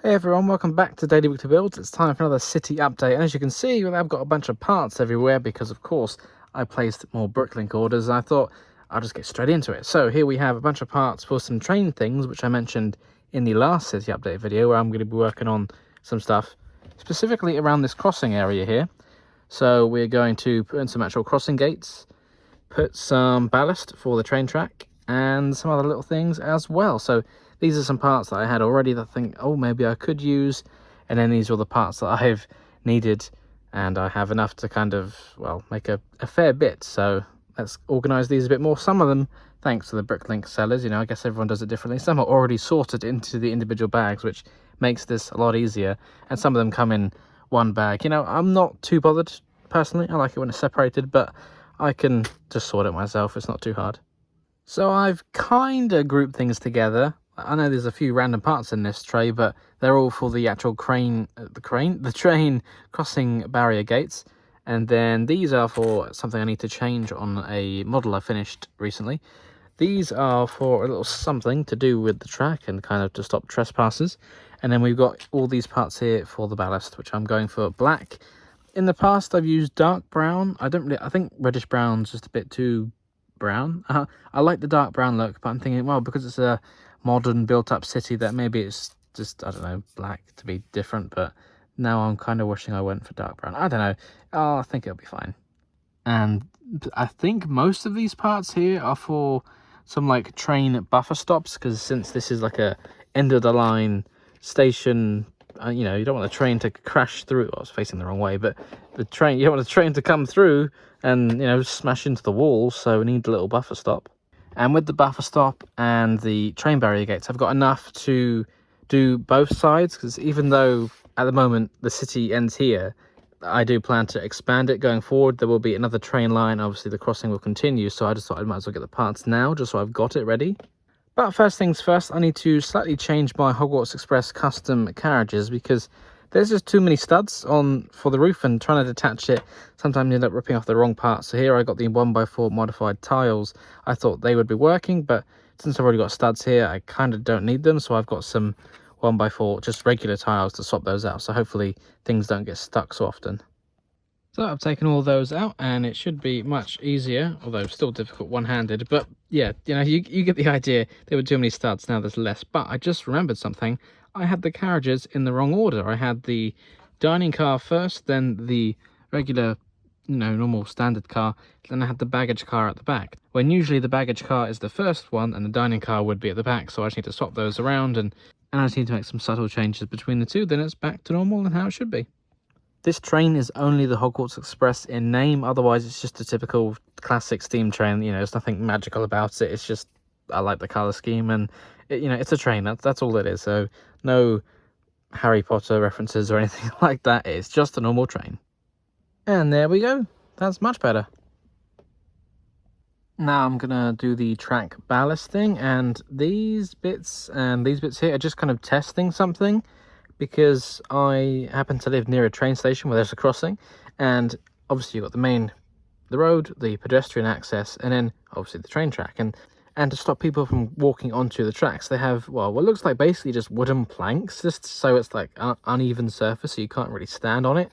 Hey everyone, welcome back to Daily Weekly Builds. It's time for another city update, and as you can see, I've got a bunch of parts everywhere because of course I placed more Bricklink orders and I thought I'll just get straight into it. So here we have a bunch of parts for some train things, which I mentioned in the last city update video, where I'm going to be working on some stuff specifically around this crossing area here. So we're going to put in some actual crossing gates, put some ballast for the train track, and some other little things as well. So these are some parts that I had already that I think, oh, maybe I could use. And then these are the parts that I've needed, and I have enough to kind of, well, make a fair bit. So let's organise these a bit more. Some of them, thanks to the Bricklink sellers, I guess everyone does it differently. Some are already sorted into the individual bags, which makes this a lot easier. And some of them come in one bag. I'm not too bothered, personally. I like it when it's separated, but I can just sort it myself. It's not too hard. So I've kind of grouped things together. I know there's a few random parts in this tray, but they're all for the actual train crossing barrier gates. And then these are for something I need to change on a model I finished recently. These are for a little something to do with the track and kind of to stop trespassers. And then we've got all these parts here for the ballast, which I'm going for black. In the past, I've used dark brown. I think reddish brown's just a bit too brown. I like the dark brown look, but I'm thinking, well, because it's a modern built-up city, that maybe it's just, I don't know, black to be different. But now I'm kind of wishing I went for dark brown. I don't know. Oh, I think it'll be fine. And I think most of these parts here are for some like train buffer stops, because since this is like a end of the line station, you don't want the train to crash through. Well, I was facing the wrong way, but you don't want the train to come through and smash into the wall, so we need a little buffer stop. And with the buffer stop and the train barrier gates, I've got enough to do both sides, because even though at the moment the city ends here, I do plan to expand it going forward. There will be another train line. Obviously the crossing will continue, so I just thought I might as well get the parts now, just so I've got it ready. But first things first, I need to slightly change my Hogwarts Express custom carriages, because there's just too many studs for the roof, and trying to detach it, sometimes you end up ripping off the wrong part. So here I got the 1x4 modified tiles. I thought they would be working, but since I've already got studs here, I kind of don't need them. So I've got some 1x4, just regular tiles, to swap those out. So hopefully things don't get stuck so often. So I've taken all those out, and it should be much easier, although still difficult one-handed. But yeah, you get the idea. There were too many studs, now there's less. But I just remembered something. I had the carriages in the wrong order. I had the dining car first, then the regular, normal standard car, then I had the baggage car at the back. When usually the baggage car is the first one, and the dining car would be at the back. So I just need to swap those around, and I just need to make some subtle changes between the two. Then it's back to normal and how it should be. This train is only the Hogwarts Express in name, otherwise it's just a typical classic steam train. There's nothing magical about it. It's just, I like the colour scheme, and it's a train. That's all it is. So no Harry Potter references or anything like that. It's just a normal train. And there we go. That's much better. Now I'm gonna do the track ballast thing, and these bits here are just kind of testing something, because I happen to live near a train station where there's a crossing, and obviously you've got the road, the pedestrian access, and then obviously the train track. And to stop people from walking onto the tracks, they have, well, what looks like basically just wooden planks, just so it's like an uneven surface, so you can't really stand on it.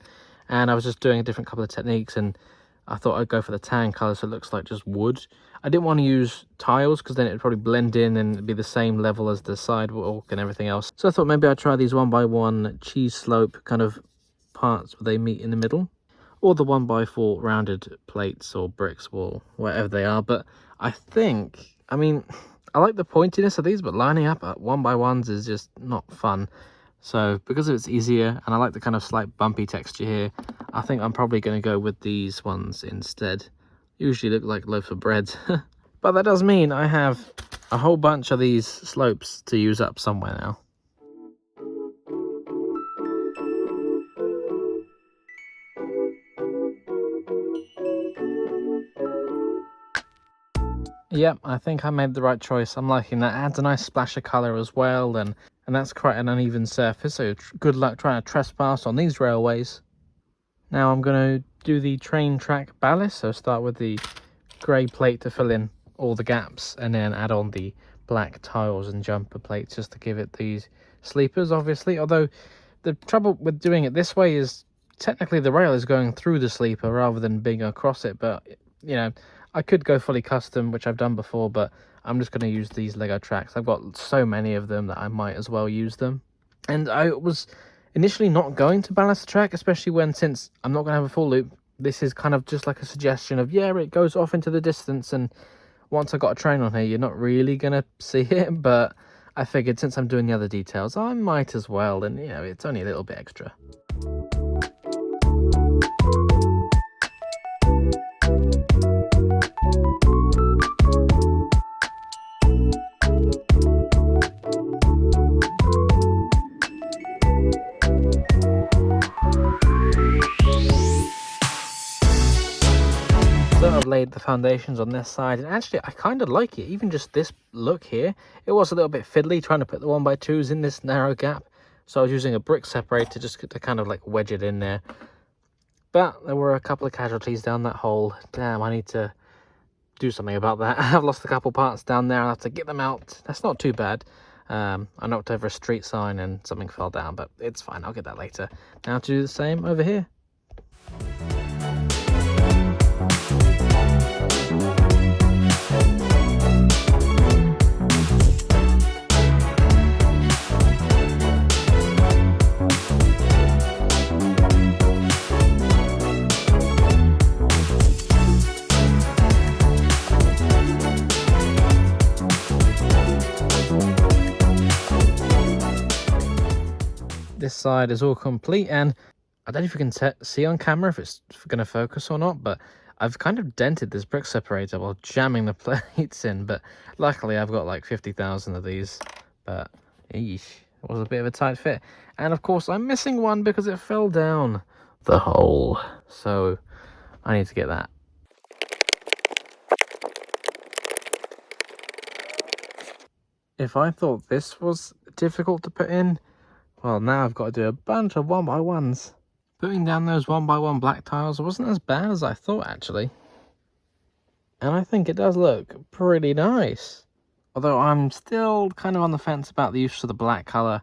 And I was just doing a different couple of techniques, and I thought I'd go for the tan colour, so it looks like just wood. I didn't want to use tiles, because then it'd probably blend in and it'd be the same level as the sidewalk and everything else. So I thought maybe I'd try these 1x1 cheese slope kind of parts where they meet in the middle, or the 1x4 rounded plates or bricks or whatever they are. But I think, I like the pointiness of these, but lining up at 1x1s is just not fun. So because it's easier, and I like the kind of slight bumpy texture here, I think I'm probably going to go with these ones instead. Usually look like loaves of bread. But that does mean I have a whole bunch of these slopes to use up somewhere now. Yep, I think I made the right choice. I'm liking that. It adds a nice splash of colour as well, and that's quite an uneven surface, so good luck trying to trespass on these railways. Now I'm going to do the train track ballast, so start with the grey plate to fill in all the gaps, and then add on the black tiles and jumper plates just to give it these sleepers, obviously, although the trouble with doing it this way is technically the rail is going through the sleeper rather than being across it. But you know, I could go fully custom, which I've done before, but I'm just going to use these Lego tracks. I've got so many of them that I might as well use them. And I was initially not going to ballast the track, especially when, since I'm not going to have a full loop, this is kind of just like a suggestion of, yeah, it goes off into the distance, and once I got a train on here, you're not really going to see it. But I figured since I'm doing the other details, I might as well, and you know, it's only a little bit extra. So I've laid the foundations on this side, and actually I kind of like it. Even just this look here, it was a little bit fiddly trying to put the 1x2s in this narrow gap, so I was using a brick separator just to kind of like wedge it in there. But there were a couple of casualties down that hole. Damn, I need to do something about that. I've lost a couple parts down there. I'll have to get them out. That's not too bad. I knocked over a street sign and something fell down, but it's fine. I'll get that later. Now to do the same over here. This side is all complete, and I don't know if you can see on camera if it's going to focus or not, but I've kind of dented this brick separator while jamming the plates in, but luckily I've got like 50,000 of these. But eesh, it was a bit of a tight fit, and of course I'm missing one because it fell down the hole, so I need to get that. If I thought this was difficult to put in, well, now I've got to do a bunch of 1x1s. Putting down those 1x1 black tiles wasn't as bad as I thought, actually. And I think it does look pretty nice. Although I'm still kind of on the fence about the use of the black colour.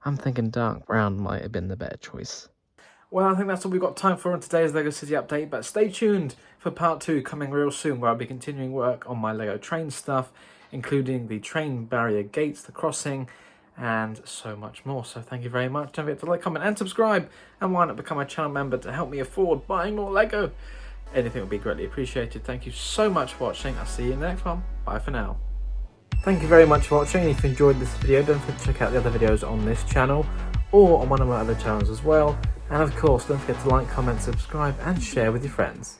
I'm thinking dark brown might have been the better choice. Well, I think that's all we've got time for in today's LEGO City update, but stay tuned for part 2 coming real soon, where I'll be continuing work on my LEGO train stuff, including the train barrier gates, the crossing, and so much more. So thank you very much. Don't forget to like, comment and subscribe, and why not become a channel member to help me afford buying more Lego. Anything would be greatly appreciated. Thank you so much for watching. I'll see you in the next one. Bye for now. Thank you very much for watching. If you enjoyed this video, don't forget to check out the other videos on this channel or on one of my other channels as well. And of course, don't forget to like, comment, subscribe and share with your friends.